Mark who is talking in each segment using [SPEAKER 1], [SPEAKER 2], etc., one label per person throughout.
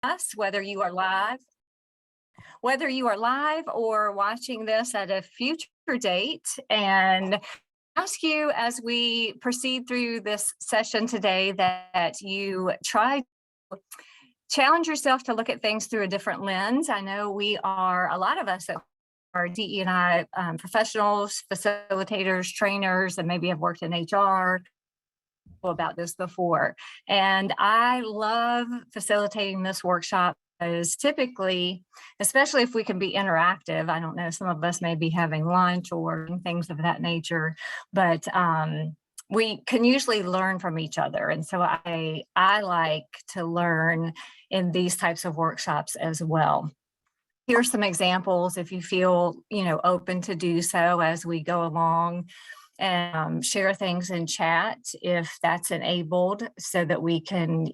[SPEAKER 1] us, whether you are live or watching this at a future date, and ask you as we proceed through this session today that you try to challenge yourself to look at things through a different lens. I know a lot of us that are DE&I professionals, facilitators, trainers, and maybe have worked in HR about this before. And I love facilitating this workshop because typically, especially if we can be interactive, I don't know, some of us may be having lunch or things of that nature, but we can usually learn from each other. And so I like to learn in these types of workshops as well. Here's some examples if you feel, open to do so as we go along, and share things in chat if that's enabled so that we can,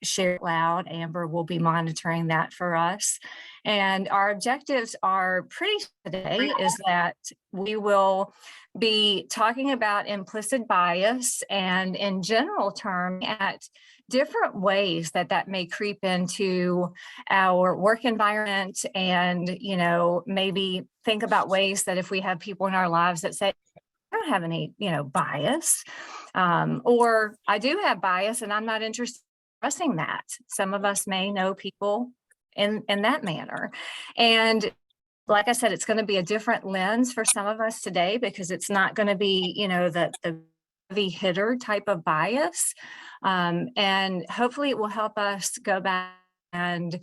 [SPEAKER 1] share loud. Amber will be monitoring that for us. And our objectives are pretty today is that we will be talking about implicit bias and in general terms at different ways that may creep into our work environment, and, maybe think about ways that if we have people in our lives that say, I don't have any, bias, or I do have bias and I'm not interested in expressing that. Some of us may know people in that manner. And like I said, it's going to be a different lens for some of us today because it's not going to be, the heavy hitter type of bias. And hopefully it will help us go back and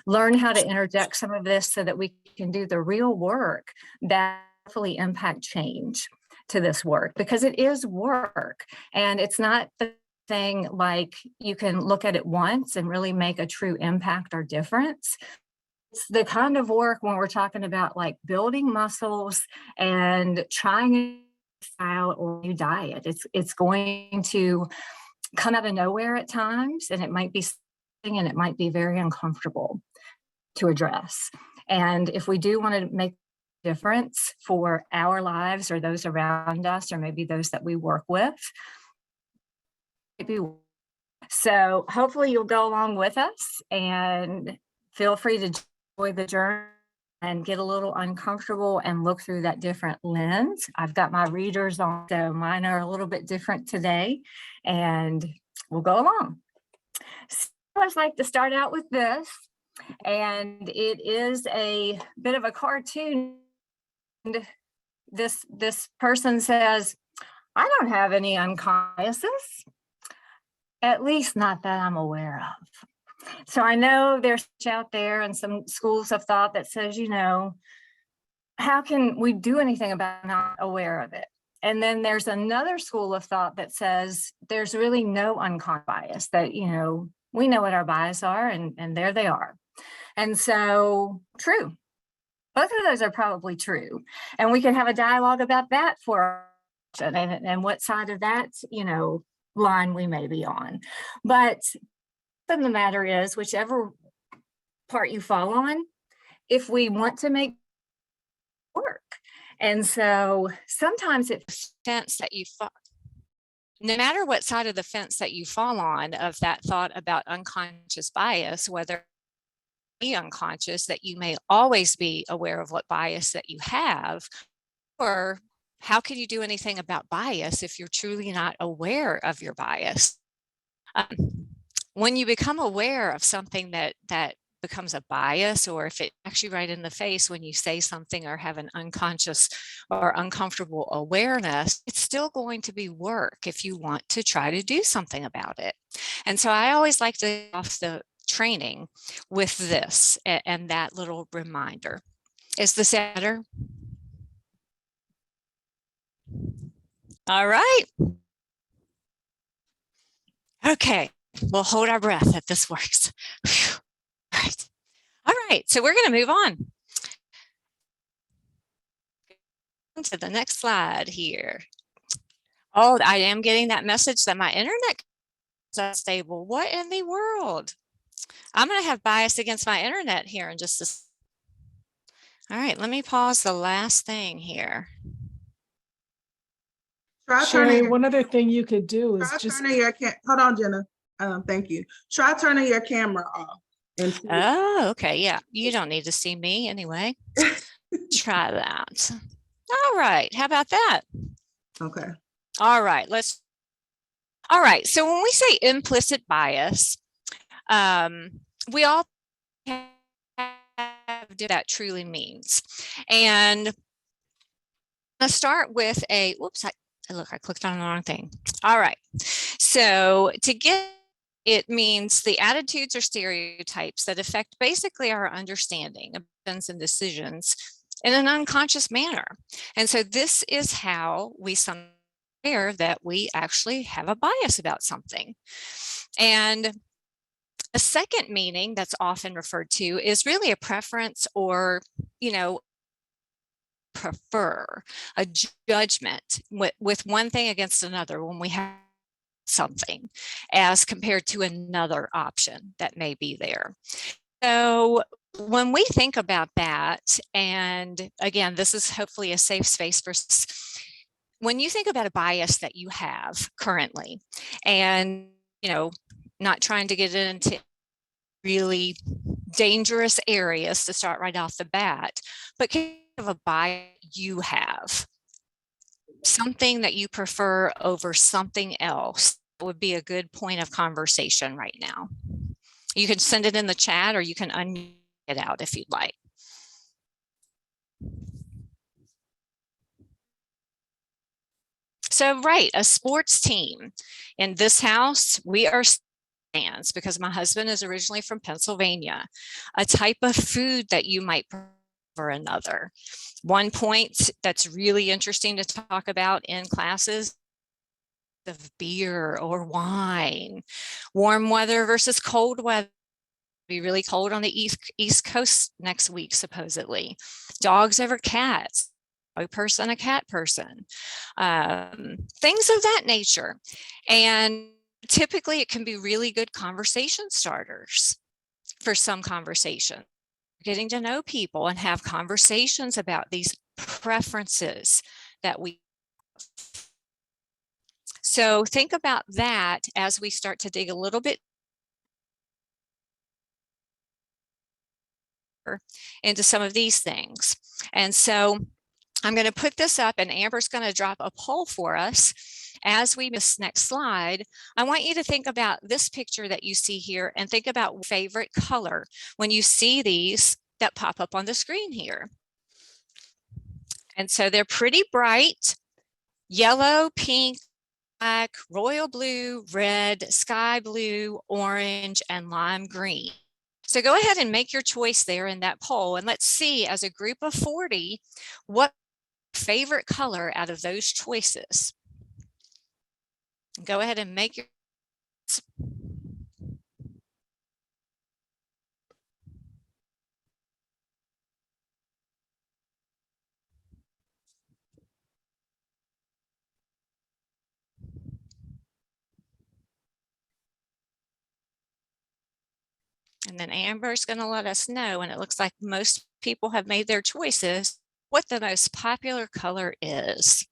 [SPEAKER 1] learn how to interject some of this so that we can do the real work that hopefully impact change to this work, because it is work and it's not the thing like you can look at it once and really make a true impact or difference. It's the kind of work when we're talking about like building muscles and trying a style or new diet. It's going to come out of nowhere at times, and it might be something, and it might be very uncomfortable to address. And if we do want to make difference for our lives or those around us, or maybe those that we work with. So hopefully you'll go along with us and feel free to enjoy the journey and get a little uncomfortable and look through that different lens. I've got my readers on, so mine are a little bit different today, and we'll go along. So I'd like to start out with this, and it is a bit of a cartoon. This person says, I don't have any unconscious, at least not that I'm aware of. So I know there's out there and some schools of thought that says, how can we do anything about not aware of it? And then there's another school of thought that says there's really no unconscious bias, that, we know what our bias are and there they are. And so true. Both of those are probably true. And we can have a dialogue about that and what side of that, line we may be on. But the matter is, whichever part you fall on, if we want to make work. And so sometimes it's
[SPEAKER 2] fence that you fall, no matter what side of the fence that you fall on of that thought about unconscious bias, whether be unconscious, that you may always be aware of what bias that you have, or how can you do anything about bias if you're truly not aware of your bias? When you become aware of something that becomes a bias, or if it actually right in the face when you say something or have an unconscious or uncomfortable awareness, it's still going to be work if you want to try to do something about it. And so I always like to off the training with this and that little reminder. Is this better? All right. Okay, we'll hold our breath if this works. All right, so we're going to move on to the next slide here. Oh, I am getting that message that my internet is unstable. What in the world? I'm going to have bias against my internet here in just a. All right, let me pause the last thing here.
[SPEAKER 3] Sherry, one other thing you could do is just
[SPEAKER 4] turning your hold on, Jenna. Thank you. Try turning your camera off. And see
[SPEAKER 2] Oh, okay. Yeah. You don't need to see me anyway. Try that. All right. How about that?
[SPEAKER 4] okay.
[SPEAKER 2] All right. All right. So when we say implicit bias, we all have what that truly means. And let's start with whoops, I clicked on the wrong thing. All right. So to get it means the attitudes or stereotypes that affect basically our understanding of events and decisions in an unconscious manner. And so this is how we aware that we actually have a bias about something. And a second meaning that's often referred to is really a preference or, prefer a judgment with one thing against another when we have something as compared to another option that may be there. So when we think about that, and again, this is hopefully a safe space for when you think about a bias that you have currently, and not trying to get into really dangerous areas to start right off the bat, but kind of a bias you have, something that you prefer over something else would be a good point of conversation right now. You can send it in the chat or you can unmute it out if you'd like. So, right, a sports team. In this house, we are fans because my husband is originally from Pennsylvania. A type of food that you might prefer over another. One point that's really interesting to talk about in classes of beer or wine, warm weather versus cold weather. Be really cold on the East Coast next week, supposedly. Dogs over cats, a person, a cat person, things of that nature. And typically it can be really good conversation starters for some conversation. Getting to know people and have conversations about these preferences that we have. So think about that as we start to dig a little bit into some of these things. And so I'm going to put this up and Amber's going to drop a poll for us. As we miss next slide, I want you to think about this picture that you see here and think about favorite color when you see these that pop up on the screen here. And so they're pretty bright: yellow, pink, black, royal blue, red, sky blue, orange, and lime green. So go ahead and make your choice there in that poll, and let's see, as a group of 40, what favorite color out of those choices. Go ahead and make your and then Amber's going to let us know, and it looks like most people have made their choices, what the most popular color is.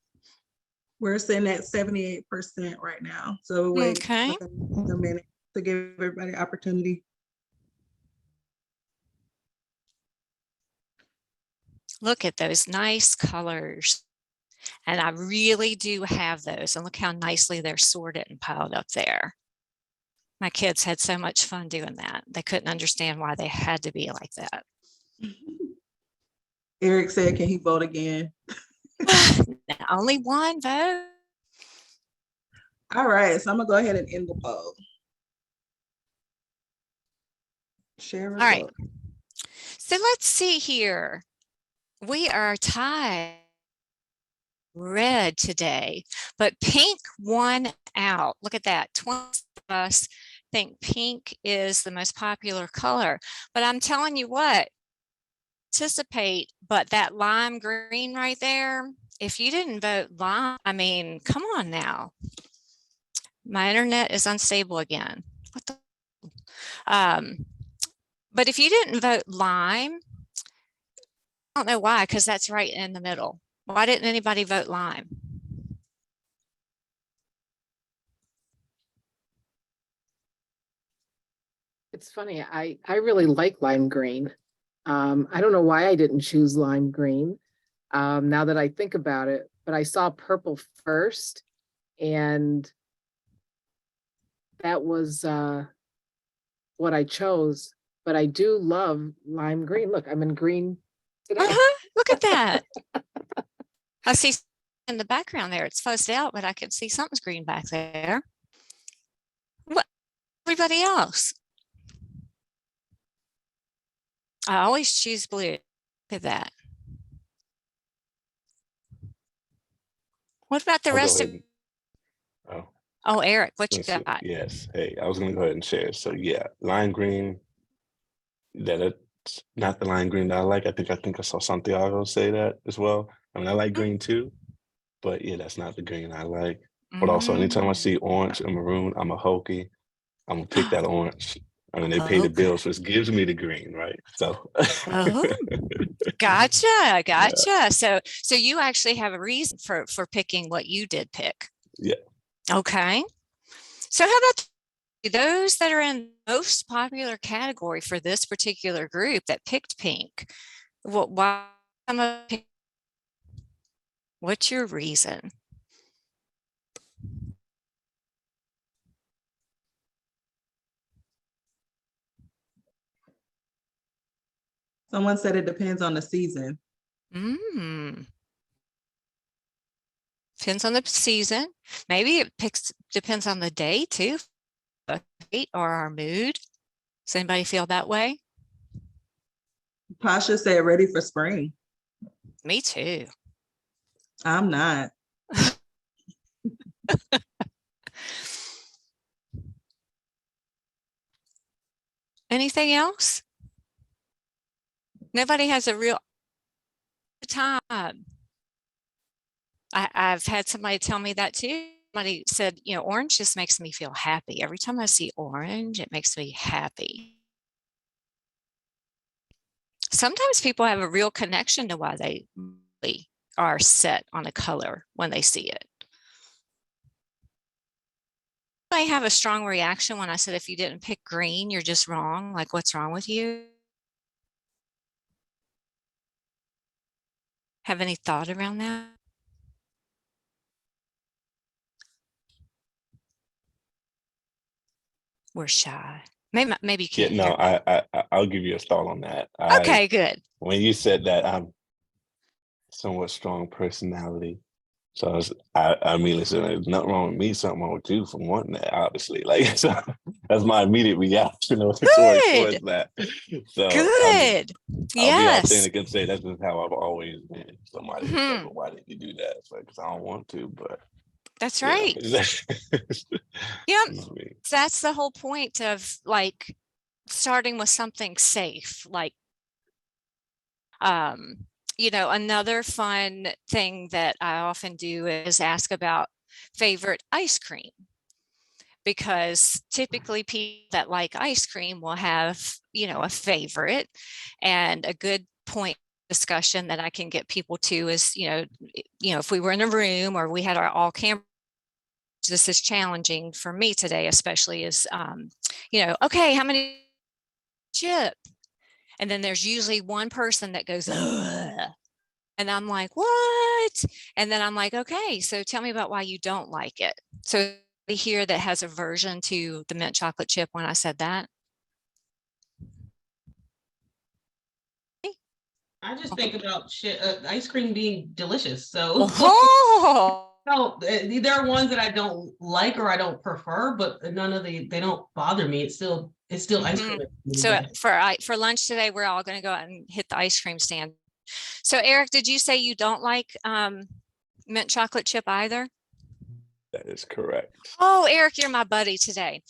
[SPEAKER 4] We're sitting at 78% right now. So wait
[SPEAKER 2] Okay.
[SPEAKER 4] a minute to give everybody opportunity.
[SPEAKER 2] Look at those nice colors. And I really do have those. And look how nicely they're sorted and piled up there. My kids had so much fun doing that. They couldn't understand why they had to be like that.
[SPEAKER 4] Eric said, can he vote again?
[SPEAKER 2] Only one vote.
[SPEAKER 4] All right, so I'm gonna go ahead and end the poll. Share result.
[SPEAKER 2] All right. So let's see here. We are tied red today, but pink won out. Look at that. 20 of us think pink is the most popular color, but I'm telling you what, anticipate, but that lime green right there, if you didn't vote lime, I mean, come on now. My internet is unstable again. What the? But if you didn't vote lime, I don't know why, because that's right in the middle. Why didn't anybody vote lime?
[SPEAKER 5] It's funny, I really like lime green. I don't know why I didn't choose lime green, now that I think about it, but I saw purple first, and that was what I chose. But I do love lime green. Look, I'm in green today.
[SPEAKER 2] Look at that. I see in the background there, it's fuzzed out, but I can see something's green back there. What, everybody else? I always choose blue. Look at that. What about the
[SPEAKER 6] I'll go
[SPEAKER 2] rest of?
[SPEAKER 6] ahead and- oh,
[SPEAKER 2] Oh, Eric, what you
[SPEAKER 6] let's see.
[SPEAKER 2] got?
[SPEAKER 6] Yes. Hey, I was gonna go ahead and share. So yeah, lime green. It's not the lime green that I like. I think I saw Santiago say that as well. I mean, I like green too, but yeah, that's not the green I like. But also, anytime I see orange and maroon, I'm a hokey. I'm gonna pick that orange. I mean, they pay the
[SPEAKER 2] Okay.
[SPEAKER 6] bills, which gives me the green, right? So.
[SPEAKER 2] Oh, gotcha. So you actually have a reason for picking what you did pick.
[SPEAKER 6] Yeah.
[SPEAKER 2] Okay. So how about those that are in the most popular category for this particular group that picked pink? Why? What's your reason?
[SPEAKER 4] Someone said it depends on the season.
[SPEAKER 2] Depends on the season. Maybe it depends on the day too, or our mood. Does anybody feel that way?
[SPEAKER 4] Pasha said ready for spring.
[SPEAKER 2] Me too.
[SPEAKER 4] I'm not.
[SPEAKER 2] Anything else? Nobody has a real time. I've had somebody tell me that too. Somebody said, orange just makes me feel happy. Every time I see orange, it makes me happy. Sometimes people have a real connection to why they really are set on a color when they see it. I have a strong reaction when I said, if you didn't pick green, you're just wrong. Like, what's wrong with you? Have any thought around that? We're shy. Maybe you
[SPEAKER 6] Yeah,
[SPEAKER 2] can't
[SPEAKER 6] no,
[SPEAKER 2] hear.
[SPEAKER 6] I'll give you a thought on that.
[SPEAKER 2] Okay, good.
[SPEAKER 6] When you said that, I'm somewhat strong personality. So I immediately said, there's nothing wrong with me, something wrong with you for wanting that, obviously. Like, so that's my immediate reaction towards that. So
[SPEAKER 2] Good.
[SPEAKER 6] I'll be
[SPEAKER 2] Yes.
[SPEAKER 6] authentic and say that's just how I've always been. Somebody was like, well, why didn't you do that? It's like, because I don't want to, but.
[SPEAKER 2] That's right.
[SPEAKER 6] Yeah.
[SPEAKER 2] That's the whole point of like starting with something safe, like, another fun thing that I often do is ask about favorite ice cream, because typically people that like ice cream will have, a favorite. And a good point discussion that I can get people to is, if we were in a room or we had our all camera, this is challenging for me today, especially is, okay, how many chip? And then there's usually one person that goes, ugh. And I'm like, what? And then I'm like, okay, so tell me about why you don't like it. So here that has aversion to the mint chocolate chip when I said that.
[SPEAKER 7] I just think about ice cream being delicious. So, no, there are ones that I don't like or I don't prefer, but they don't bother me. It's still ice cream.
[SPEAKER 2] So for lunch today, we're all going to go out and hit the ice cream stand. So Eric, did you say you don't like mint chocolate chip either?
[SPEAKER 6] That is correct.
[SPEAKER 2] Oh, Eric, you're my buddy today.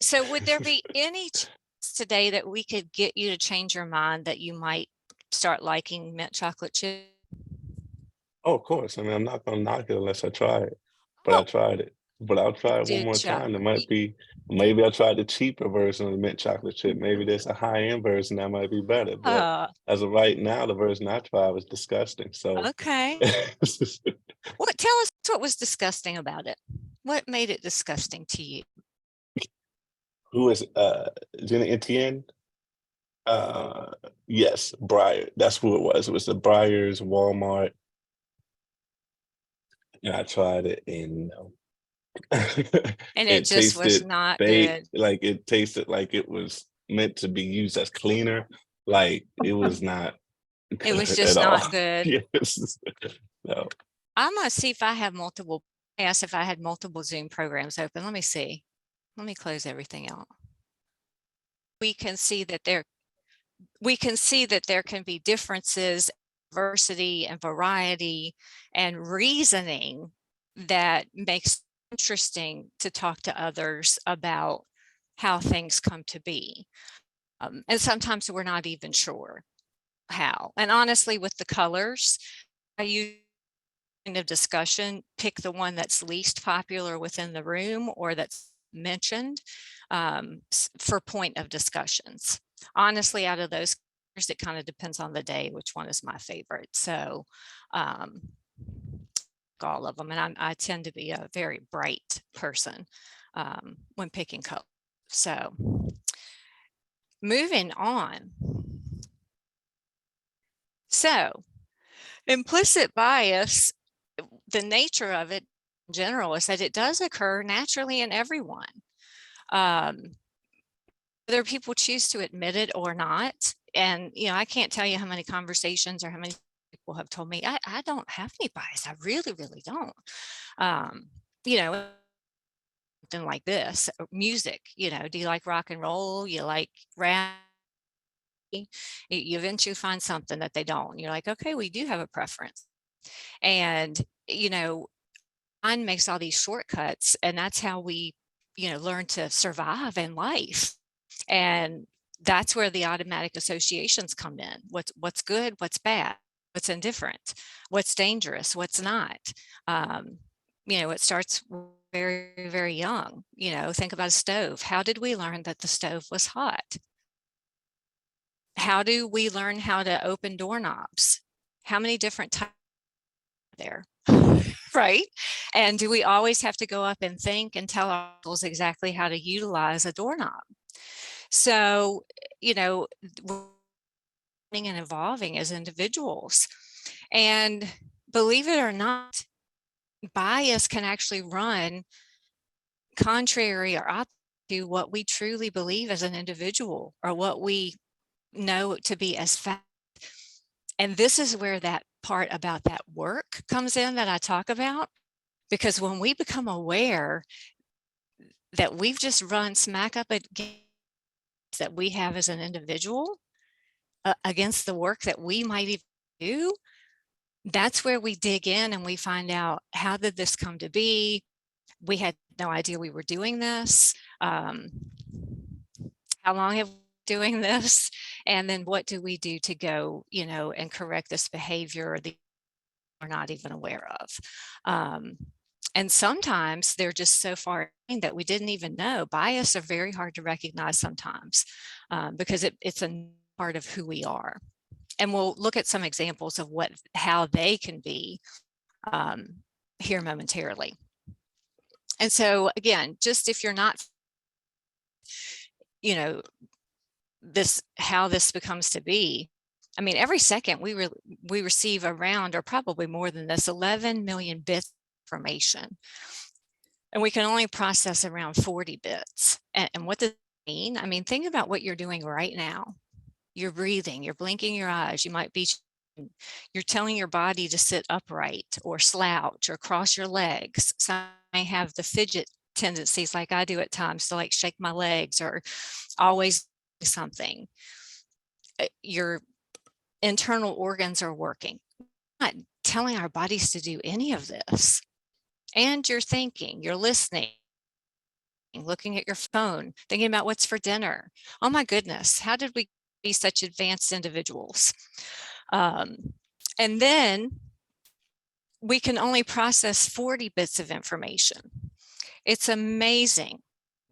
[SPEAKER 2] So would there be any chance today that we could get you to change your mind that you might start liking mint chocolate chip?
[SPEAKER 6] Oh, of course. I mean, I'm not going to knock it unless I try it, but I tried it. But I'll try it one more time. It might be, maybe I tried the cheaper version of the mint chocolate chip. Maybe there's a high-end version that might be better. But as of right now, the version I tried was disgusting. So
[SPEAKER 2] okay. Tell us what was disgusting about it. What made it disgusting to you?
[SPEAKER 6] who is Jenna Etienne? Yes, Briar. That's who it was. It was the Briars Walmart. And I tried it and
[SPEAKER 2] And it
[SPEAKER 6] it
[SPEAKER 2] just was
[SPEAKER 6] tasted
[SPEAKER 2] not
[SPEAKER 6] fake.
[SPEAKER 2] good.
[SPEAKER 6] Like it tasted like it was meant to be used as cleaner. Like it was not
[SPEAKER 2] It was
[SPEAKER 6] good
[SPEAKER 2] just
[SPEAKER 6] at all.
[SPEAKER 2] not good.
[SPEAKER 6] Yes. No.
[SPEAKER 2] I'm gonna see if I have multiple, ask if I had multiple Zoom programs open. Let me see. Let me close everything out. We can see that there can be differences, diversity and variety and reasoning that makes it interesting to talk to others about how things come to be. And sometimes we're not even sure how. And honestly, with the colors, I use kind of discussion, pick the one that's least popular within the room or that's mentioned for point of discussions. Honestly, out of those colors, it kind of depends on the day, which one is my favorite. So all of them. And I tend to be a very bright person when picking colors. So moving on. So implicit bias, the nature of it in general is that it does occur naturally in everyone. Whether people choose to admit it or not. And, you know, I can't tell you how many conversations or how many people have told me, I don't have any bias. I really, really don't. You know, something like this, music, you know, do you like rock and roll? You like rap? You eventually find something that they don't. You're like, okay, we do have a preference. And, you know, mine makes all these shortcuts, and that's how we, you know, learn to survive in life. And that's where the automatic associations come in. What's good, what's bad, what's indifferent, what's dangerous, what's not. You know, it starts very, very young. You know, think about a stove. How did we learn that the stove was hot? How do we learn how to open doorknobs? How many different types are there? Right? And do we always have to go up and think and tell ourselves exactly how to utilize a doorknob? So, you know, we're learning and evolving as individuals. And believe it or not, bias can actually run contrary or opposite to what we truly believe as an individual or what we know to be as fact. And this is where that part about that work comes in that I talk about, because when we become aware that we've just run smack up against that we have as an individual against the work that we might even do, that's where we dig in and we find out, how did this come to be? We had no idea we were doing this. How long have we been doing this? And then what do we do to go, you know, and correct this behavior that we're not even aware of? And sometimes they're just so far in that we didn't even know. Bias are very hard to recognize sometimes because it's a part of who we are. And we'll look at some examples of how they can be here momentarily. And so again, just if you're not, you know, how this becomes to be, I mean, every second we receive around, or probably more than this, 11 million bits of information. And we can only process around 40 bits. And what does that mean? I mean, think about what you're doing right now. You're breathing, you're blinking your eyes, you're telling your body to sit upright or slouch or cross your legs. Some may have the fidget tendencies like I do at times to like shake my legs or always do something. Your internal organs are working. We're not telling our bodies to do any of this. And you're thinking, you're listening, looking at your phone, thinking about what's for dinner. Oh my goodness, how did we be such advanced individuals? And then we can only process 40 bits of information. It's amazing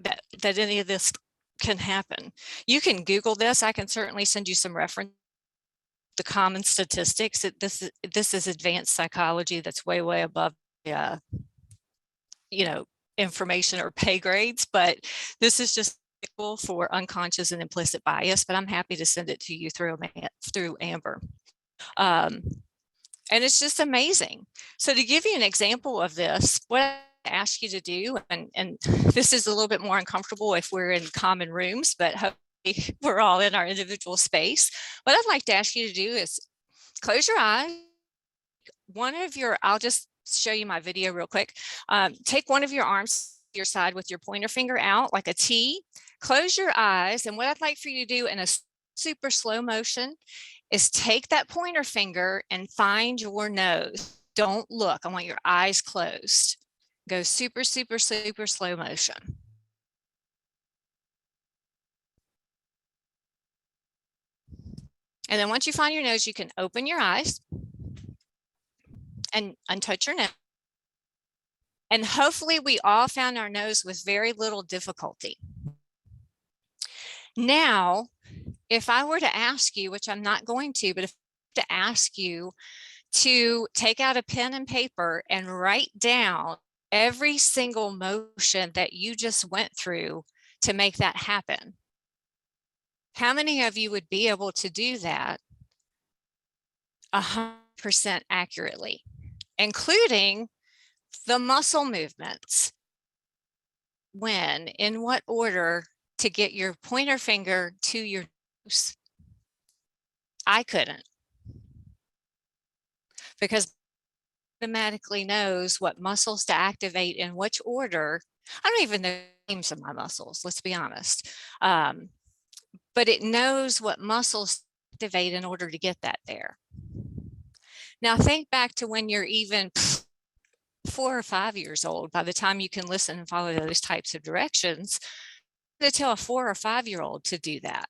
[SPEAKER 2] that any of this can happen. You can Google this. I can certainly send you some reference. The common statistics. This is advanced psychology that's way, way above you know, information or pay grades, but this is just for unconscious and implicit bias, but I'm happy to send it to you through Amber. And it's just amazing. So to give you an example of this, what I ask you to do, and this is a little bit more uncomfortable if we're in common rooms, but hopefully we're all in our individual space. What I'd like to ask you to do is close your eyes. I'll just show you my video real quick. Take one of your arms to your side with your pointer finger out like a T. Close your eyes. And what I'd like for you to do in a super slow motion is take that pointer finger and find your nose. Don't look. I want your eyes closed. Go super, super, super slow motion. And then once you find your nose, you can open your eyes and untouch your nose. And hopefully we all found our nose with very little difficulty. Now, if I were to ask you, which I'm not going to, but if I were to ask you to take out a pen and paper and write down every single motion that you just went through to make that happen, how many of you would be able to do that 100% accurately, including the muscle movements? When, in what order to get your pointer finger to your nose? I couldn't, because automatically knows what muscles to activate in which order. I don't even know the names of my muscles, let's be honest. But it knows what muscles to activate in order to get that there. Now think back to when you're even 4 or 5 years old. By the time you can listen and follow those types of directions, to tell a 4 or 5-year-old to do that.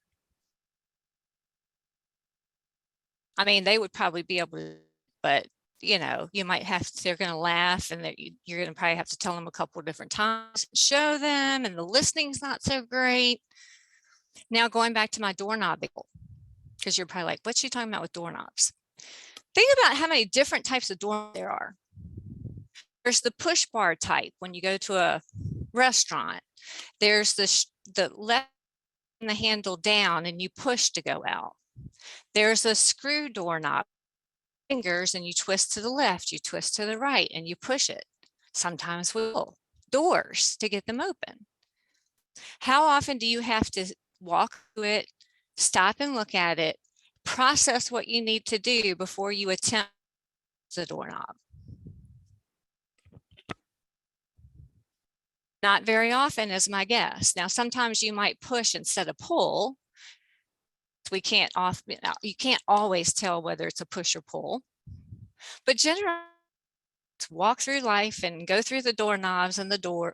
[SPEAKER 2] I mean, they would probably be able to, but you know, you might have to, they're going to laugh, and you're going to probably have to tell them a couple of different times, show them, and the listening's not so great. Now going back to my doorknob, because you're probably like, what's she talking about with doorknobs? Think about how many different types of doorknobs there are. There's the push bar type when you go to a restaurant. There's the left and the handle down and you push to go out. There's a screw doorknob, fingers, and you twist to the left, you twist to the right, and you push it. Sometimes with doors to get them open. How often do you have to walk through it, stop and look at it, process what you need to do before you attempt the doorknob? Not very often is my guess. Now, sometimes you might push instead of pull. You can't always tell whether it's a push or pull, but generally walk through life and go through the doorknobs and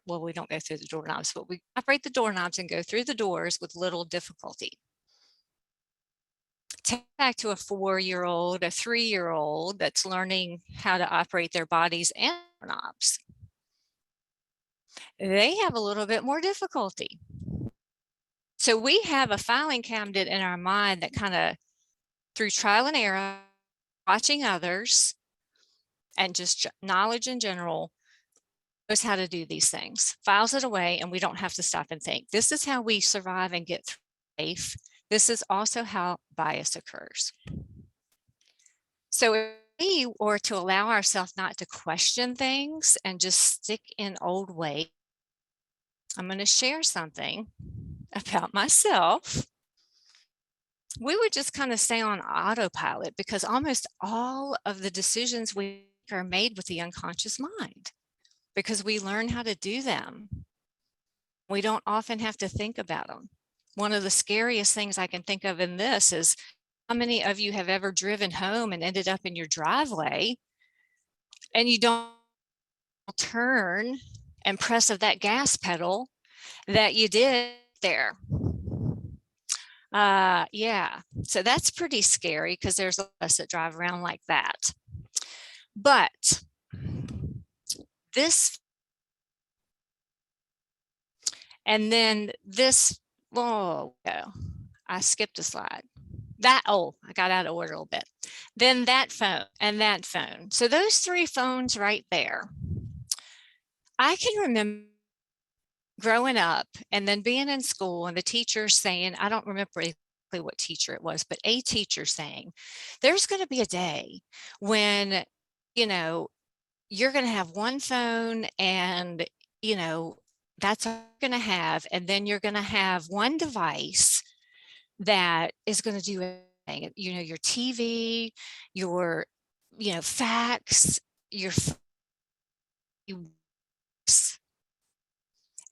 [SPEAKER 2] well, we don't go through the doorknobs, but we operate the doorknobs and go through the doors with little difficulty. Take back to a 4-year-old, a 3-year-old that's learning how to operate their bodies and doorknobs. They have a little bit more difficulty. So we have a filing cabinet in our mind that kind of, through trial and error, watching others, and just knowledge in general, knows how to do these things, files it away, and we don't have to stop and think. This is how we survive and get through life. This is also how bias occurs. So if we were to allow ourselves not to question things and just stick in old ways, I'm going to share something about myself. We would just kind of stay on autopilot, because almost all of the decisions we make are made with the unconscious mind, because we learn how to do them. We don't often have to think about them. One of the scariest things I can think of in this is, how many of you have ever driven home and ended up in your driveway and you don't turn and press of that gas pedal that you did there? Yeah, so that's pretty scary, because there's a lot of us that drive around like that. But this, and then this, oh, I skipped a slide. I got out of order a little bit. Then that phone and that phone. So those 3 phones right there, I can remember growing up and then being in school and the teacher saying, I don't remember exactly what teacher it was, but a teacher saying, there's going to be a day when, you know, you're going to have one phone and, you know, that's all you're going to have. And then you're going to have one device that is going to do everything, you know, your TV, your, you know, fax, your,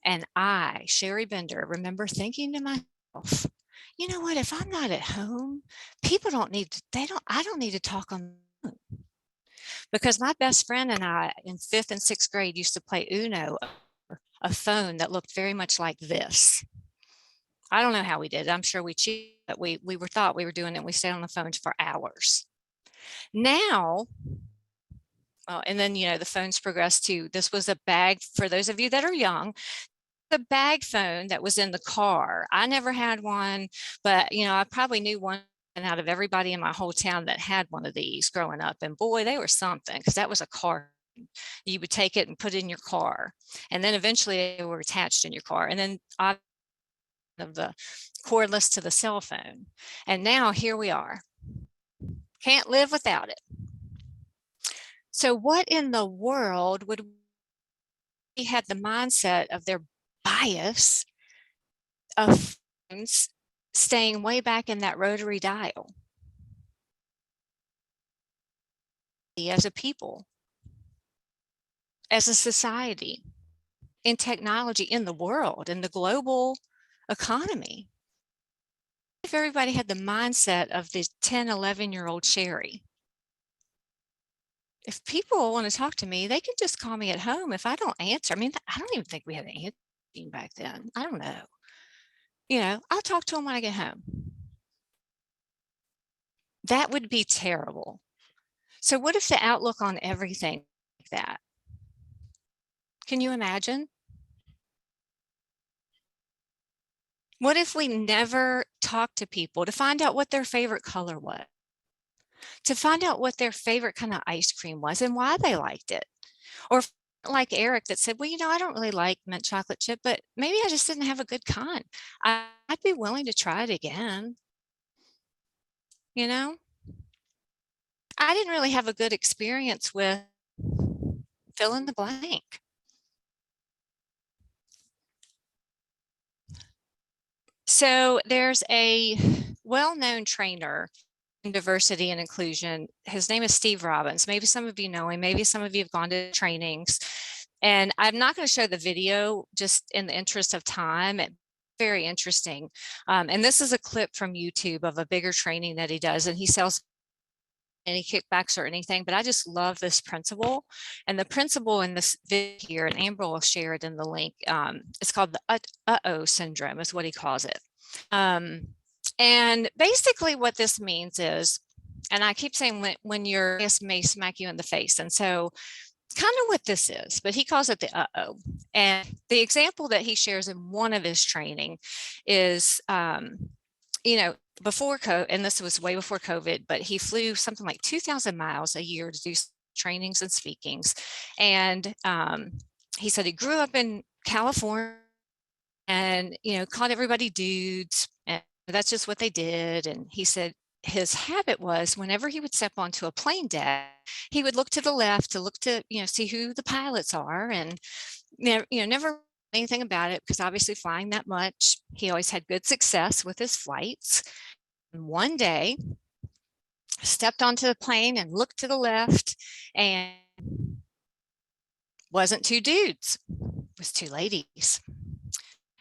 [SPEAKER 2] and I, Sherry Bender, remember thinking to myself, you know what, if I'm not at home, people don't need to, I don't need to talk on the phone. Because my best friend and I in 5th and 6th grade used to play Uno, a phone that looked very much like this. I don't know how we did it. I'm sure we cheated, but we thought we were doing it. And we stayed on the phones for hours. Now, well, and then, you know, the phones progressed to, this was a bag, for those of you that are young, the bag phone that was in the car. I never had one, but, you know, I probably knew one out of everybody in my whole town that had one of these growing up. And boy, they were something, because that was a car. You would take it and put it in your car. And then eventually they were attached in your car. And then of the cordless to the cell phone. And now here we are. Can't live without it. So what in the world would we had the mindset of their bias of phones staying way back in that rotary dial? As a people, as a society, in technology, in the world, in the global economy. If everybody had the mindset of the 10, 11-year-old Sherry, if people want to talk to me, they can just call me at home. If I don't answer, I mean, I don't even think we had an answering back then. I don't know. You know, I'll talk to them when I get home. That would be terrible. So what if the outlook on everything like that? Can you imagine? What if we never talked to people to find out what their favorite color was? To find out what their favorite kind of ice cream was and why they liked it? Or like Eric that said, well, you know, I don't really like mint chocolate chip, but maybe I just didn't have a good kind. I'd be willing to try it again. You know, I didn't really have a good experience with fill in the blank. So there's a well-known trainer in diversity and inclusion. His name is Steve Robbins. Maybe some of you know him. Maybe some of you have gone to trainings. And I'm not going to show the video just in the interest of time. It's very interesting. And this is a clip from YouTube of a bigger training that he does. And he sells any kickbacks or anything, but I just love this principle. And the principle in this video here, and Amber will share it in the link, it's called the uh-oh syndrome is what he calls it. And basically what this means is, and I keep saying when your boss may smack you in the face. And so kind of what this is, but he calls it the uh-oh. And the example that he shares in one of his training is, you know, before COVID, and this was way before COVID, but he flew something like 2,000 miles a year to do trainings and speakings. And he said he grew up in California and, you know, called everybody dudes. And that's just what they did. And he said his habit was whenever he would step onto a plane deck, he would look to the left to look to, you know, see who the pilots are. And, never anything about it because obviously flying that much, he always had good success with his flights. And one day, stepped onto the plane and looked to the left, and wasn't two dudes, it was two ladies.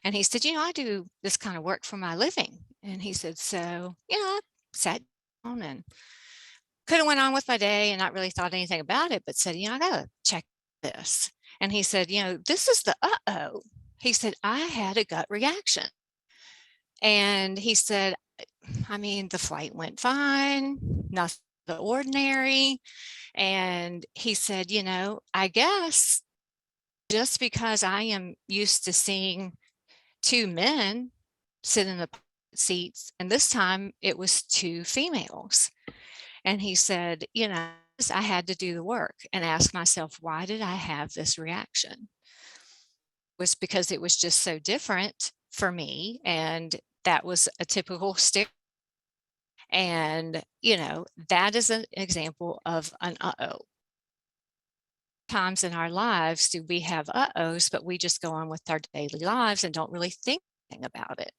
[SPEAKER 2] And he said, you know, I do this kind of work for my living. And he said, so, you know, I sat down and could have went on with my day and not really thought anything about it, but said, you know, I gotta check this. And he said, you know, this is the uh-oh. He said, I had a gut reaction. And he said, I mean, the flight went fine, nothing the ordinary. And he said, you know, I guess just because I am used to seeing two men sit in the seats, and this time it was two females. And he said, you know, I had to do the work and ask myself, why did I have this reaction? was because it was just so different for me. And that was a typical stereotype. And, that is an example of an uh-oh. Times in our lives do we have uh-ohs, but we just go on with our daily lives and don't really think anything about it.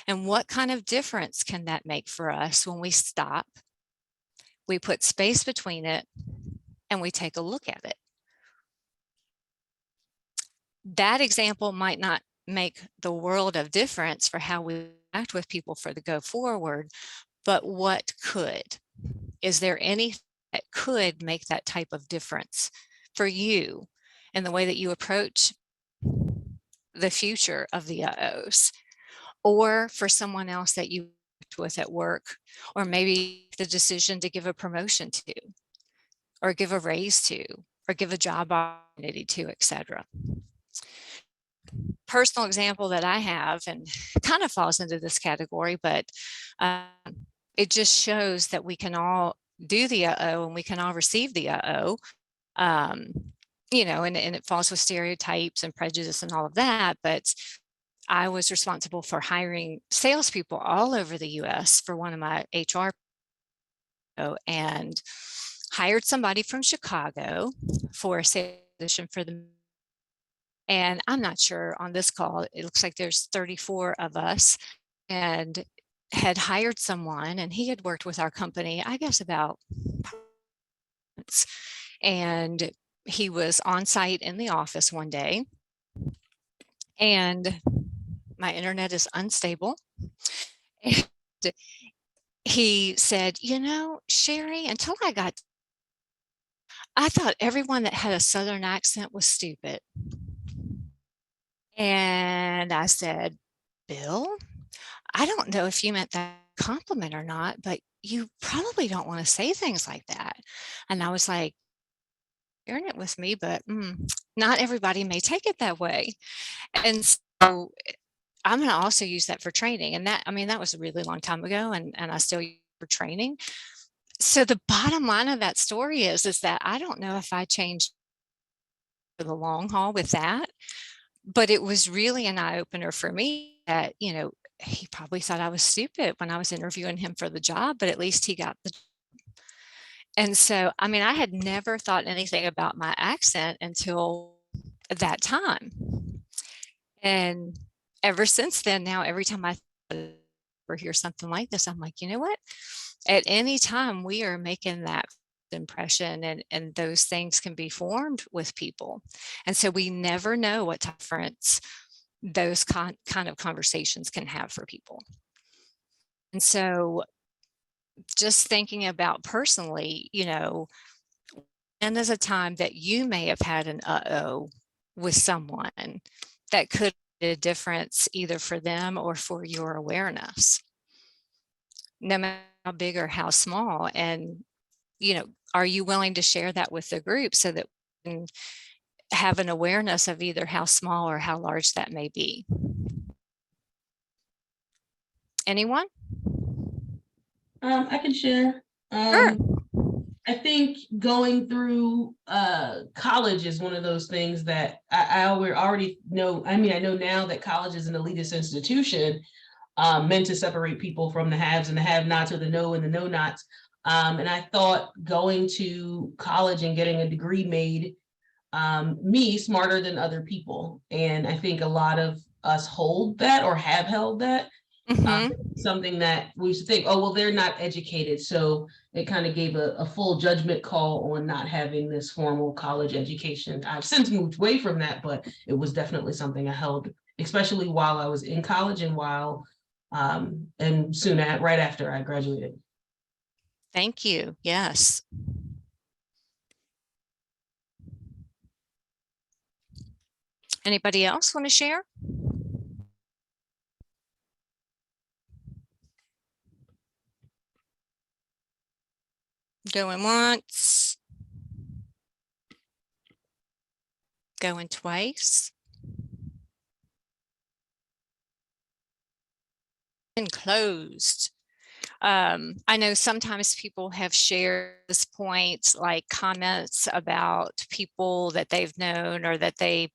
[SPEAKER 2] And what kind of difference can that make for us when we stop, we put space between it, and we take a look at it? That example might not make the world of difference for how we act with people for the go forward, but what could? Is there anything that could make that type of difference for you in the way that you approach the future of the uh-ohs, or for someone else that you worked with at work, or maybe the decision to give a promotion to, or give a raise to, or give a job opportunity to, etc. Personal example that I have, and kind of falls into this category, but it just shows that we can all do the uh-oh and we can all receive the uh-oh. And it falls with stereotypes and prejudice and all of that. But I was responsible for hiring salespeople all over the US for one of my HR, and hired somebody from Chicago for a sales position for them. And I'm not sure on this call, it looks like there's 34 of us, and had hired someone, and he had worked with our company, I guess about months. And he was on site in the office one day, and my internet is unstable. And he said, Sherry, until I thought everyone that had a Southern accent was stupid. And I said, Bill, I don't know if you meant that compliment or not, but you probably don't want to say things like that. And I was like, sharing it with me, but not everybody may take it that way. And so I'm going to also use that for training. And that was a really long time ago, and I still use it for training. So the bottom line of that story is that I don't know if I changed for the long haul with that, but it was really an eye-opener for me that, he probably thought I was stupid when I was interviewing him for the job, but at least he got the job. And so, I had never thought anything about my accent until that time. And ever since then, now every time I hear something like this, I'm like, you know what? At any time we are making that impression, and those things can be formed with people. And so we never know what difference those kind of conversations can have for people. And so just thinking about personally, and there's a time that you may have had an uh-oh with someone that could make a difference either for them or for your awareness, no matter how big or how small. And, are you willing to share that with the group so that we can have an awareness of either how small or how large that may be? Anyone?
[SPEAKER 7] I can share.
[SPEAKER 2] Sure.
[SPEAKER 7] I think going through college is one of those things that I already know. I know now that college is an elitist institution meant to separate people from the haves and the have-nots, or the know and the know-nots. And I thought going to college and getting a degree made me smarter than other people. And I think a lot of us hold that, or have held that. Something that we used to think, oh, well, they're not educated. So it kind of gave a full judgment call on not having this formal college education. I've since moved away from that, but it was definitely something I held, especially while I was in college and and soon right after I graduated.
[SPEAKER 2] Thank you. Yes. Anybody else want to share? Going once. Going twice. And closed. I know sometimes people have shared this point, like comments about people that they've known or that they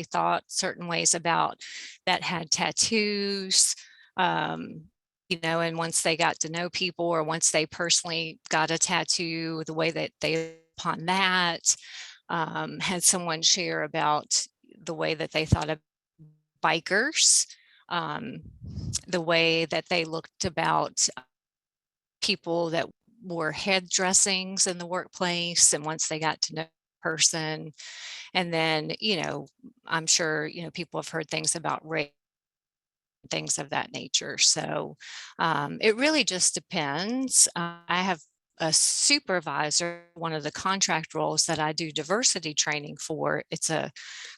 [SPEAKER 2] thought certain ways about that had tattoos, you know, and once they got to know people or once they personally got a tattoo, the way that they upon that, had someone share about the way that they thought of bikers, the way that they looked about people that wore head dressings in the workplace, and once they got to know the person. And then, you know, I'm sure, you know, people have heard things about race, things of that nature. So it really just depends. I have a supervisor, one of the contract roles that I do diversity training for. It's a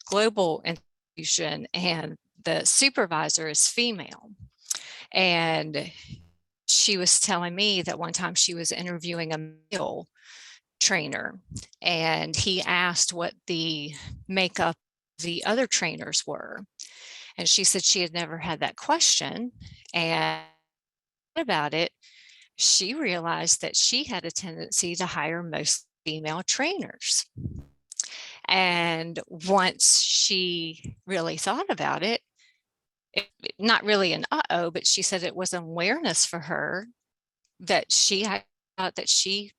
[SPEAKER 2] global institution, and the supervisor is female. And she was telling me that one time she was interviewing a male trainer, and he asked what the makeup of the other trainers were. And she said she had never had that question. And about it, she realized that she had a tendency to hire most female trainers. And once she really thought about it, not really an uh-oh, but she said it was an awareness for her that she thought that she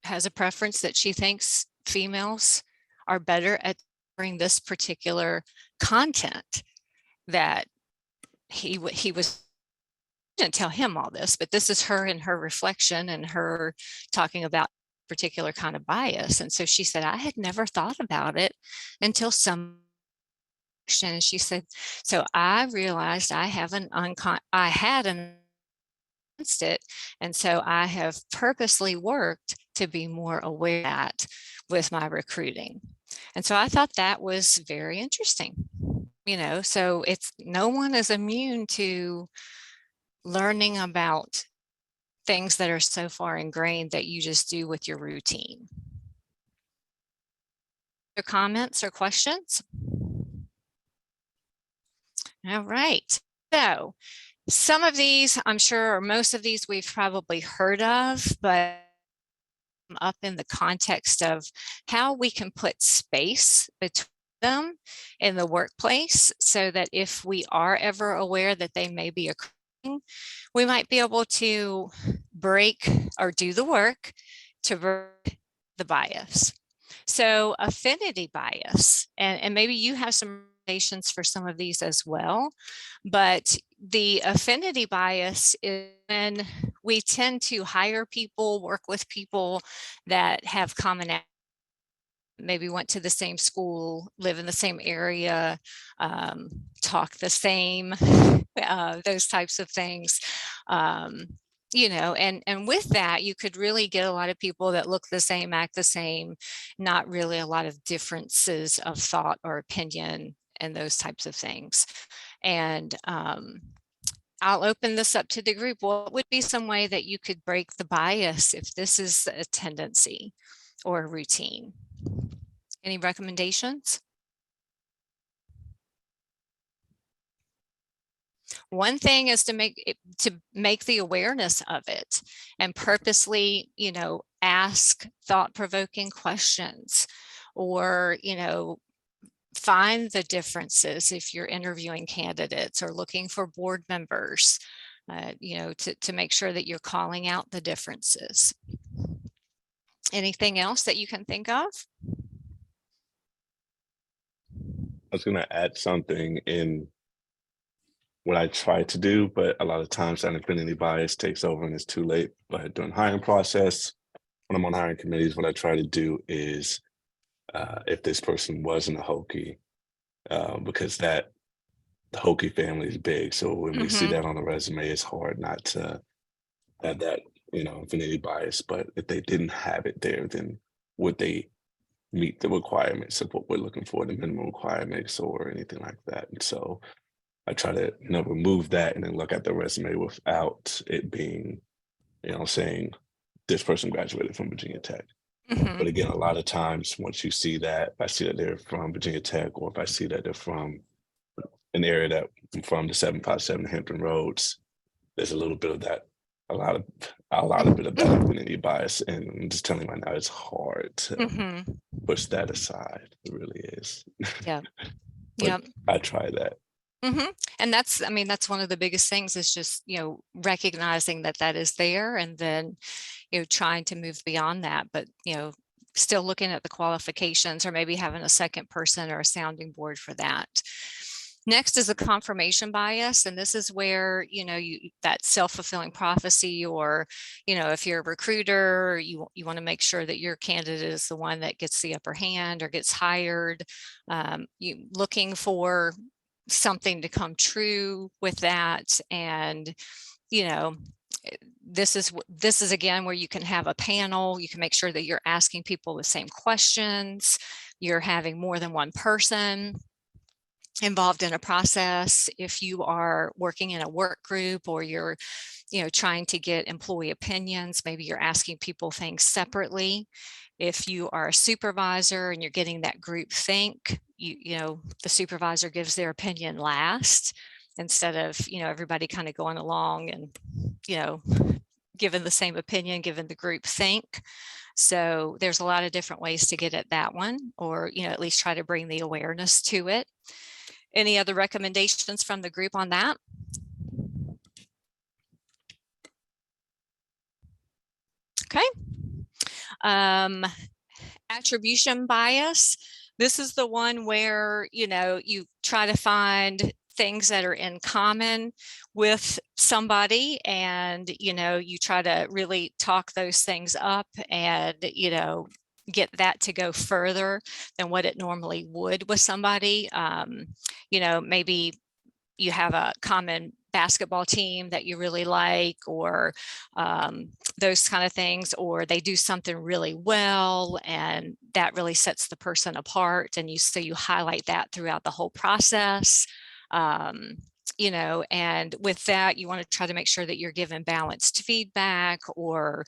[SPEAKER 2] has a preference, that she thinks females are better at bringing this particular content, that he was, didn't tell him all this, but this is her and her reflection and her talking about particular kind of bias. And so she said, I had never thought about it until some, and she said, so I realized I had an against it. And so I have purposely worked to be more aware of that with my recruiting. And so I thought that was very interesting. You know, so it's, no one is immune to learning about things that are so far ingrained that you just do with your routine. Your comments or questions? All right. So some of these, I'm sure, or most of these we've probably heard of, but up in the context of how we can put space between them in the workplace, so that if we are ever aware that they may be occurring, we might be able to break or do the work to break the bias. So affinity bias, and maybe you have some recommendations for some of these as well, but the affinity bias is when we tend to hire people, work with people that have commonality, maybe went to the same school, live in the same area, talk the same, those types of things. You know, and with that, you could really get a lot of people that look the same, act the same, not really a lot of differences of thought or opinion and those types of things. And I'll open this up to the group. What would be some way that you could break the bias if this is a tendency or a routine? Any recommendations? One thing is to make the awareness of it, and purposely, you know, ask thought-provoking questions, or, you know, find the differences if you're interviewing candidates or looking for board members, you know, to make sure that you're calling out the differences. Anything else that you can think of?
[SPEAKER 6] I was going to add something in what I try to do, but a lot of times that affinity bias takes over and it's too late. But during hiring process, when I'm on hiring committees, what I try to do is, if this person wasn't a Hokie, because the Hokie family is big. So when we see that on the resume, it's hard not to have that, you know, affinity bias. But if they didn't have it there, then would they meet the requirements of what we're looking for, the minimum requirements or anything like that? And so I try to, you know, remove that and then look at the resume without it being, you know, saying this person graduated from Virginia Tech. But again, a lot of times once you see that, if I see that they're from Virginia Tech, or if I see that they're from an area that I'm from, the 757 Hampton Roads, there's a little bit of that, a lot of bit of that affinity bias. And I'm just telling you right now, it's hard to push that aside. It really is.
[SPEAKER 2] Yeah.
[SPEAKER 6] But
[SPEAKER 2] Yep.
[SPEAKER 6] I try that.
[SPEAKER 2] And that's, I mean, that's one of the biggest things is just, recognizing that that is there, and then, trying to move beyond that, but, still looking at the qualifications, or maybe having a second person or a sounding board for that. Next is the confirmation bias. And this is where, that self-fulfilling prophecy, or, if you're a recruiter, you want to make sure that your candidate is the one that gets the upper hand or gets hired. You looking for something to come true with that. And, this is again where you can have a panel. You can make sure that you're asking people the same questions. You're having more than one person involved in a process. If you are working in a work group, or you're trying to get employee opinions, maybe you're asking people things separately. If you are a supervisor and you're getting that group think, the supervisor gives their opinion last, instead of everybody kind of going along and given the same opinion, given the group think. So there's a lot of different ways to get at that one, or at least try to bring the awareness to it. Any other recommendations from the group on that? Okay. Attribution bias. This is the one where, you try to find things that are in common with somebody, and, you try to really talk those things up, and, get that to go further than what it normally would with somebody. Maybe you have a common basketball team that you really like, or those kind of things, or they do something really well, and that really sets the person apart, and so you highlight that throughout the whole process. And with that, you want to try to make sure that you're giving balanced feedback, or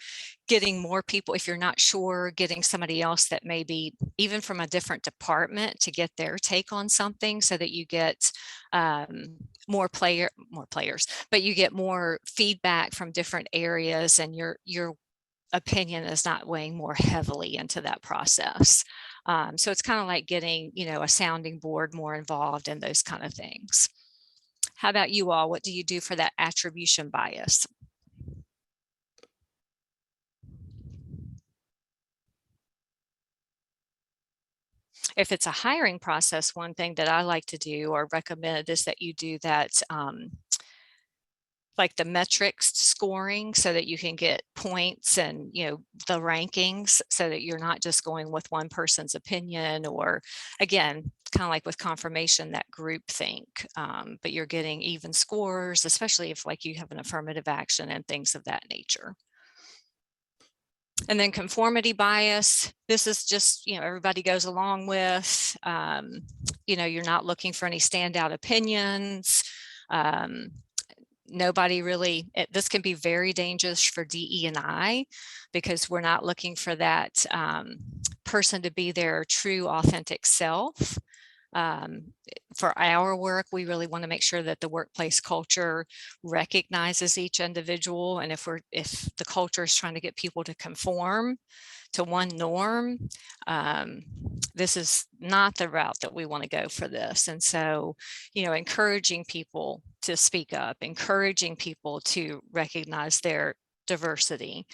[SPEAKER 2] getting more people, if you're not sure, getting somebody else that maybe even from a different department to get their take on something, so that you get more players, but you get more feedback from different areas, and your opinion is not weighing more heavily into that process. So it's kind of like getting, a sounding board more involved in those kind of things. How about you all? What do you do for that attribution bias? If it's a hiring process, one thing that I like to do or recommend is that you do that, like the metrics scoring, so that you can get points and, the rankings, so that you're not just going with one person's opinion, or again, kind of like with confirmation, that group think, but you're getting even scores, especially if like you have an affirmative action and things of that nature. And then conformity bias, this is just, everybody goes along with, you're not looking for any standout opinions. Nobody really, this can be very dangerous for DE&I, because we're not looking for that person to be their true authentic self. For our work, we really want to make sure that the workplace culture recognizes each individual. And if the culture is trying to get people to conform to one norm, this is not the route that we want to go for this. And so, encouraging people to speak up, encouraging people to recognize their diversity,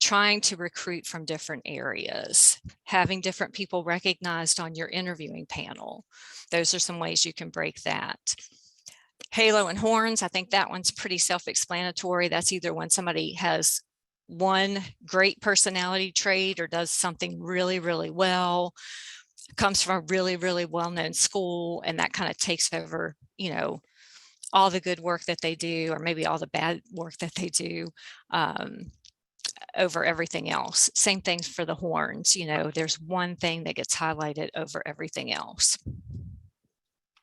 [SPEAKER 2] trying to recruit from different areas, having different people recognized on your interviewing panel. Those are some ways you can break that. Halo and horns, I think that one's pretty self-explanatory. That's either when somebody has one great personality trait, or does something really, really well, comes from a really, really well-known school, and that kind of takes over, all the good work that they do, or maybe all the bad work that they do, over everything else. Same thing for the horns. There's one thing that gets highlighted over everything else.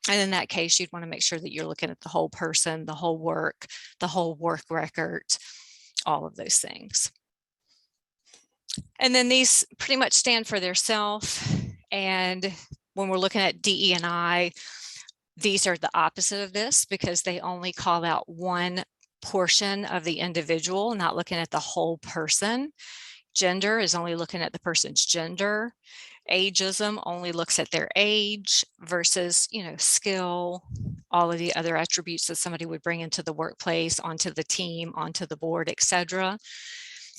[SPEAKER 2] And in that case, you'd want to make sure that you're looking at the whole person, the whole work record, all of those things. And then these pretty much stand for their self. And when we're looking at DE&I, these are the opposite of this, because they only call out one portion of the individual, not looking at the whole person. Gender is only looking at the person's gender. ageism only looks at their age versus, skill, all of the other attributes that somebody would bring into the workplace, onto the team, onto the board, etc.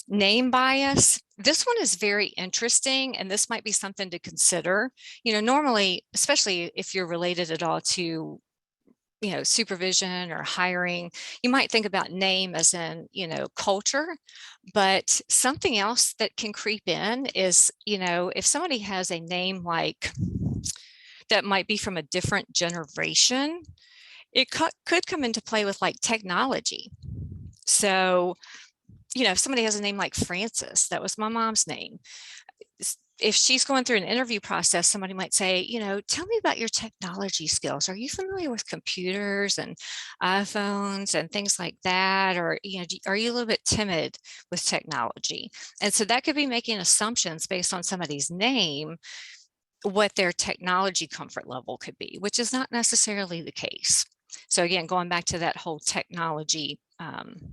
[SPEAKER 2] Name bias. This one is very interesting, and this might be something to consider. Normally, especially if you're related at all to supervision or hiring, you might think about name as in, culture, but something else that can creep in is, if somebody has a name like that might be from a different generation, it could come into play with like technology. So, if somebody has a name like Francis, that was my mom's name. If she's going through an interview process, somebody might say, tell me about your technology skills. Are you familiar with computers and iPhones and things like that? Or, are you a little bit timid with technology? And so that could be making assumptions based on somebody's name, what their technology comfort level could be, which is not necessarily the case. So again, going back to that whole technology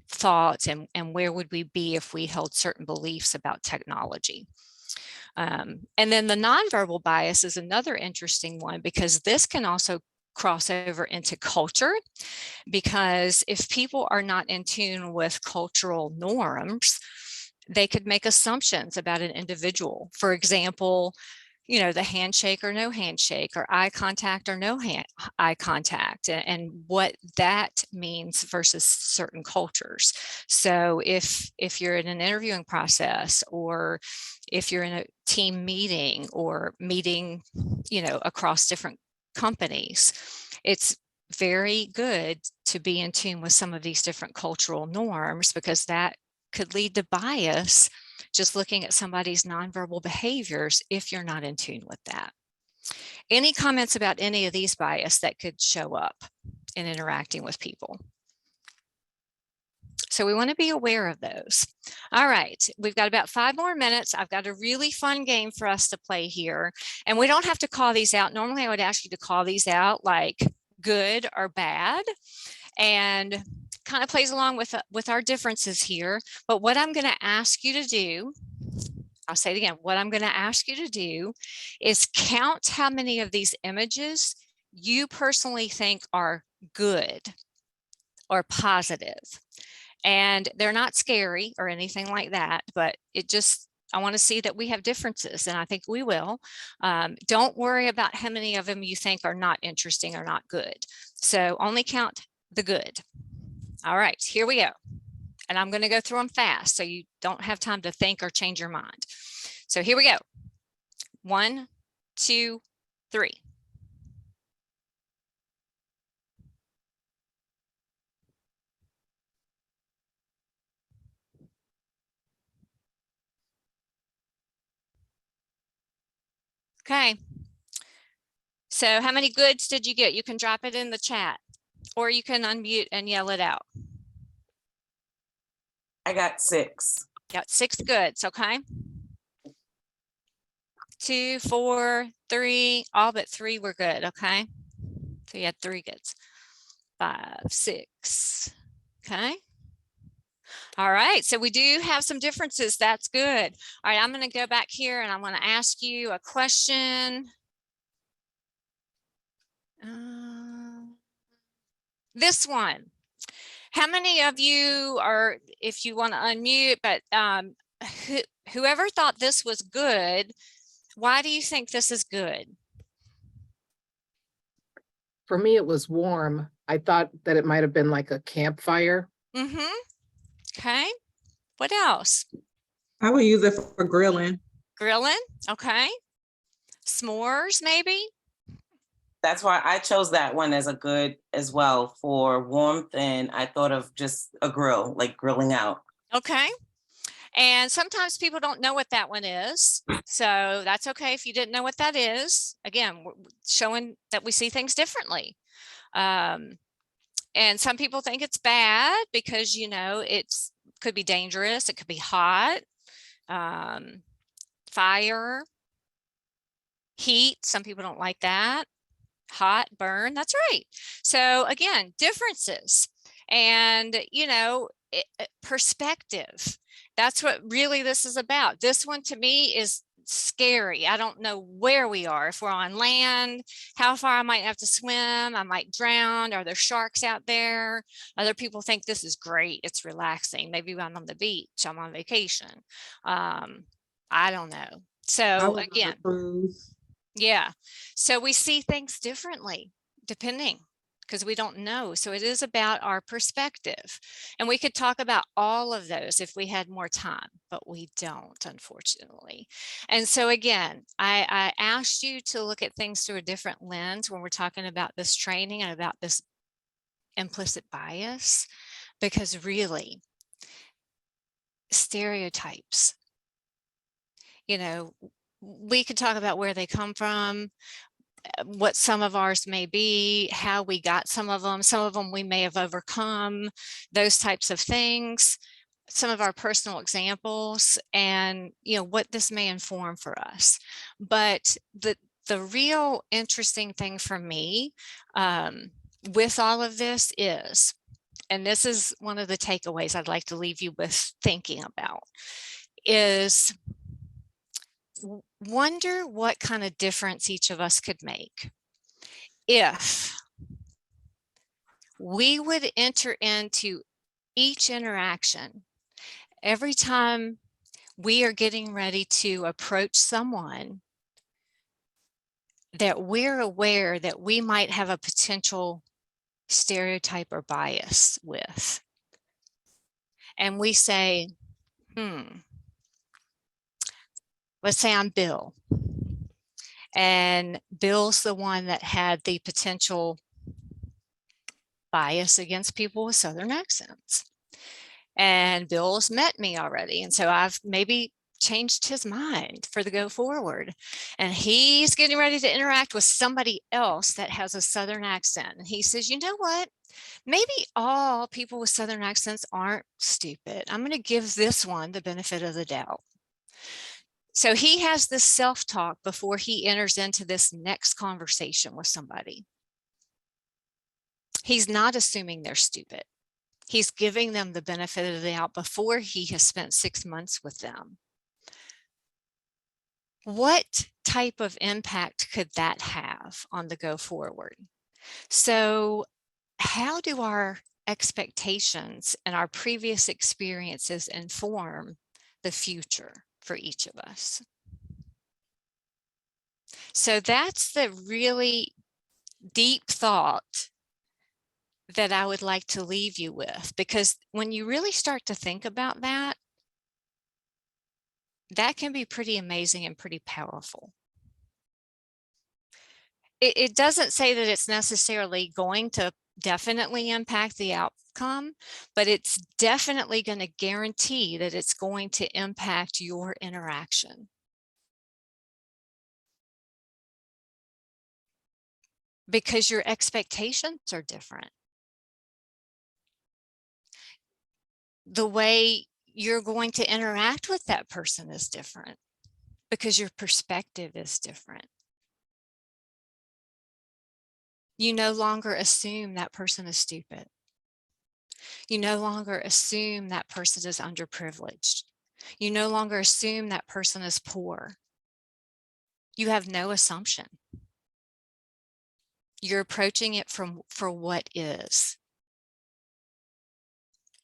[SPEAKER 2] thoughts and where would we be if we held certain beliefs about technology. And then the nonverbal bias is another interesting one, because this can also cross over into culture, because if people are not in tune with cultural norms, they could make assumptions about an individual. For example, the handshake or no handshake, or eye contact or no eye contact, and what that means versus certain cultures. So if you're in an interviewing process, or if you're in a team meeting, or meeting, across different companies, it's very good to be in tune with some of these different cultural norms, because that could lead to bias just looking at somebody's nonverbal behaviors if you're not in tune with that. Any comments about any of these bias that could show up in interacting with people? So we want to be aware of those. All right, we've got about 5 more minutes. I've got a really fun game for us to play here, and we don't have to call these out. Normally I would ask you to call these out like good or bad, and kind of plays along with our differences here. But what I'm going to ask you to do, I'll say it again, what I'm going to ask you to do is count how many of these images you personally think are good or positive. And they're not scary or anything like that, but I want to see that we have differences, and I think we will. Don't worry about how many of them you think are not interesting or not good. So only count the good. All right, here we go. And I'm going to go through them fast so you don't have time to think or change your mind. So here we go. 1, 2, 3. Okay. So how many goods did you get? You can drop it in the chat, or you can unmute and yell it out.
[SPEAKER 8] I got 6.
[SPEAKER 2] Got 6 goods, okay. 2, 4, 3, all but 3 were good, okay. So you had 3 goods. 5, 6, okay. All right, so we do have some differences. That's good. All right, I'm going to go back here and I'm going to ask you a question. This one. How many of you are, if you want to unmute, but whoever thought this was good, why do you think this is good?
[SPEAKER 5] For me, it was warm. I thought that it might have been like a campfire.
[SPEAKER 2] Mm-hmm. Okay. What else?
[SPEAKER 4] I would use it for grilling.
[SPEAKER 2] Grilling. Okay. S'mores, maybe?
[SPEAKER 8] That's why I chose that one as a good as well for warmth. And I thought of just a grill, like grilling out.
[SPEAKER 2] Okay. And sometimes people don't know what that one is. So that's okay if you didn't know what that is. Again, we're showing that we see things differently. And some people think it's bad because, it's could be dangerous. It could be hot, fire, heat. Some people don't like that. Hot, burn. That's right. So again, differences and, perspective. That's what really this is about. This one to me is scary. I don't know where we are. If we're on land, how far I might have to swim, I might drown. Are there sharks out there? Other people think this is great. It's relaxing. Maybe I'm on the beach, I'm on vacation. I don't know.
[SPEAKER 4] I
[SPEAKER 2] So
[SPEAKER 4] was on a
[SPEAKER 2] again,
[SPEAKER 4] cruise.
[SPEAKER 2] yeah. So we see things differently depending, because we don't know. So it is about our perspective. And we could talk about all of those if we had more time, but we don't, unfortunately. And so again, I asked you to look at things through a different lens when we're talking about this training and about this implicit bias, because really, stereotypes, we could talk about where they come from, what some of ours may be, how we got some of them we may have overcome, those types of things, some of our personal examples, and what this may inform for us. But the real interesting thing for me with all of this is, and this is one of the takeaways I'd like to leave you with thinking about, is wonder what kind of difference each of us could make if we would enter into each interaction every time we are getting ready to approach someone that we're aware that we might have a potential stereotype or bias with. And we say, let's say I'm Bill, and Bill's the one that had the potential bias against people with Southern accents. And Bill's met me already. And so I've maybe changed his mind for the go forward. And he's getting ready to interact with somebody else that has a Southern accent. And he says, you know what? Maybe all people with Southern accents aren't stupid. I'm going to give this one the benefit of the doubt. So he has this self-talk before he enters into this next conversation with somebody. He's not assuming they're stupid. He's giving them the benefit of the doubt before he has spent 6 months with them. What type of impact could that have on the go forward? So how do our expectations and our previous experiences inform the future for each of us? So that's the really deep thought that I would like to leave you with, because when you really start to think about that, that can be pretty amazing and pretty powerful. It doesn't say that it's necessarily going to definitely impact the outcome, but it's definitely going to guarantee that it's going to impact your interaction. Because your expectations are different. The way you're going to interact with that person is different because your perspective is different. You no longer assume that person is stupid. You no longer assume that person is underprivileged. You no longer assume that person is poor. You have no assumption. You're approaching it for what is.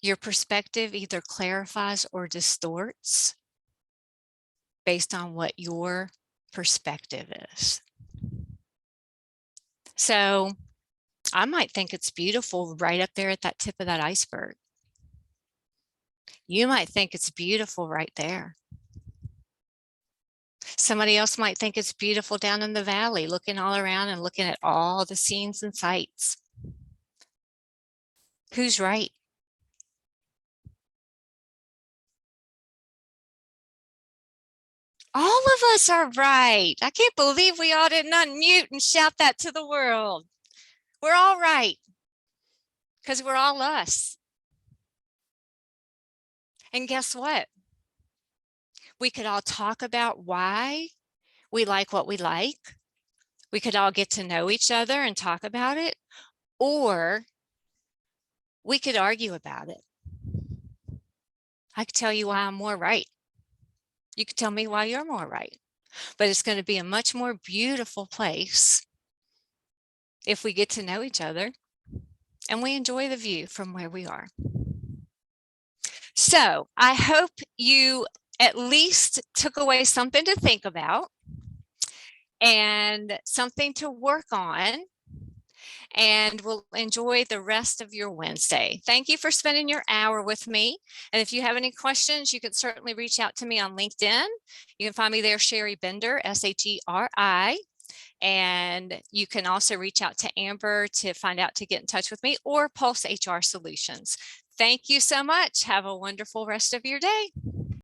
[SPEAKER 2] Your perspective either clarifies or distorts based on what your perspective is. So I might think it's beautiful right up there at that tip of that iceberg. You might think it's beautiful right there. Somebody else might think it's beautiful down in the valley, looking all around and looking at all the scenes and sights. Who's right? All of us are right. I can't believe we all didn't unmute and shout that to the world. We're all right because we're all us. And guess what? We could all talk about why we like what we like. We could all get to know each other and talk about it, or we could argue about it. I could tell you why I'm more right. You could tell me why you're more right. but it's going to be a much more beautiful place if we get to know each other and we enjoy the view from where we are. So I hope you at least took away something to think about and something to work on, and will enjoy the rest of your Wednesday. Thank you for spending your hour with me. And if you have any questions, you can certainly reach out to me on LinkedIn. You can find me there, Sherry Bender, SHERI. And you can also reach out to Amber to find out to get in touch with me, or Pulse HR Solutions. Thank you so much. Have a wonderful rest of your day.